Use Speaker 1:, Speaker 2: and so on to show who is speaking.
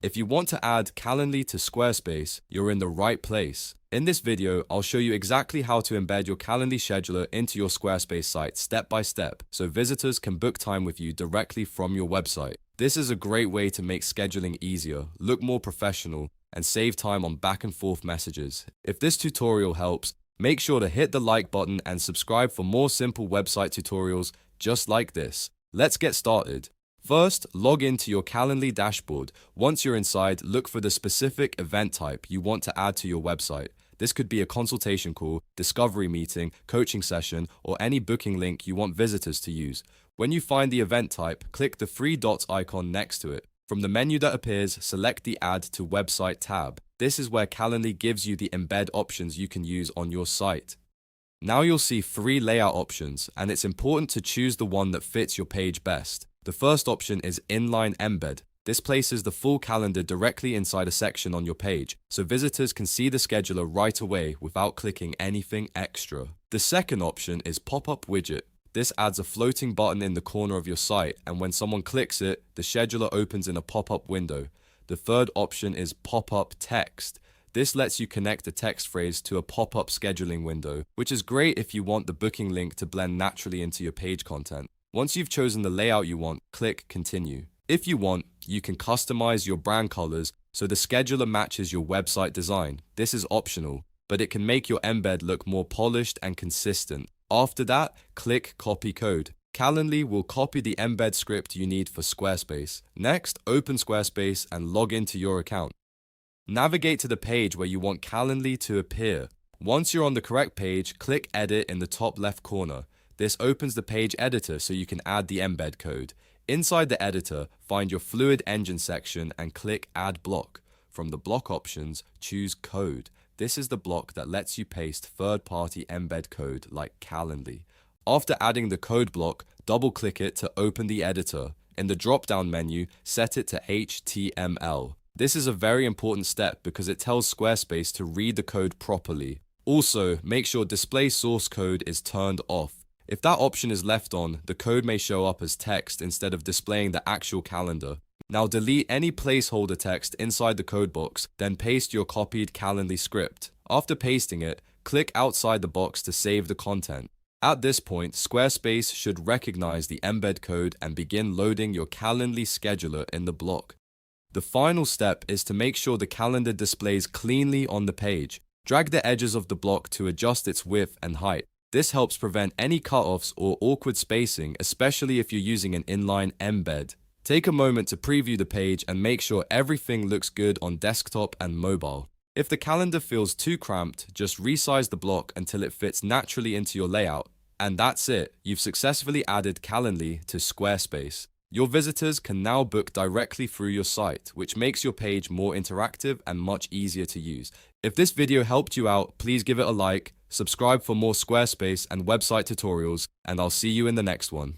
Speaker 1: If you want to add Calendly to Squarespace, you're in the right place. In this video, I'll show you exactly how to embed your Calendly scheduler into your Squarespace site step by step, so visitors can book time with you directly from your website. This is a great way to make scheduling easier, look more professional, and save time on back and forth messages. If this tutorial helps, make sure to hit the like button and subscribe for more simple website tutorials just like this. Let's get started. First, log into your Calendly dashboard. Once you're inside, look for the specific event type you want to add to your website. This could be a consultation call, discovery meeting, coaching session, or any booking link you want visitors to use. When you find the event type, click the three dots icon next to it. From the menu that appears, select the Add to Website tab. This is where Calendly gives you the embed options you can use on your site. Now you'll see three layout options, and it's important to choose the one that fits your page best. The first option is Inline Embed. This places the full calendar directly inside a section on your page, so visitors can see the scheduler right away without clicking anything extra. The second option is Popup Widget. This adds a floating button in the corner of your site, and when someone clicks it, the scheduler opens in a pop-up window. The third option is Pop-up Text. This lets you connect a text phrase to a pop-up scheduling window, which is great if you want the booking link to blend naturally into your page content. Once you've chosen the layout you want, click Continue. If you want, you can customize your brand colors so the scheduler matches your website design. This is optional, but it can make your embed look more polished and consistent. After that, click Copy Code. Calendly will copy the embed script you need for Squarespace. Next, open Squarespace and log into your account. Navigate to the page where you want Calendly to appear. Once you're on the correct page, click Edit in the top left corner. This opens the page editor so you can add the embed code. Inside the editor, find your Fluid Engine section and click Add Block. From the block options, choose Code. This is the block that lets you paste third-party embed code like Calendly. After adding the code block, double-click it to open the editor. In the drop-down menu, set it to HTML. This is a very important step because it tells Squarespace to read the code properly. Also, make sure Display Source Code is turned off. If that option is left on, the code may show up as text instead of displaying the actual calendar. Now delete any placeholder text inside the code box, then paste your copied Calendly script. After pasting it, click outside the box to save the content. At this point, Squarespace should recognize the embed code and begin loading your Calendly scheduler in the block. The final step is to make sure the calendar displays cleanly on the page. Drag the edges of the block to adjust its width and height. This helps prevent any cutoffs or awkward spacing, especially if you're using an inline embed. Take a moment to preview the page and make sure everything looks good on desktop and mobile. If the calendar feels too cramped, just resize the block until it fits naturally into your layout. And that's it, you've successfully added Calendly to Squarespace. Your visitors can now book directly through your site, which makes your page more interactive and much easier to use. If this video helped you out, please give it a like, subscribe for more Squarespace and website tutorials, and I'll see you in the next one.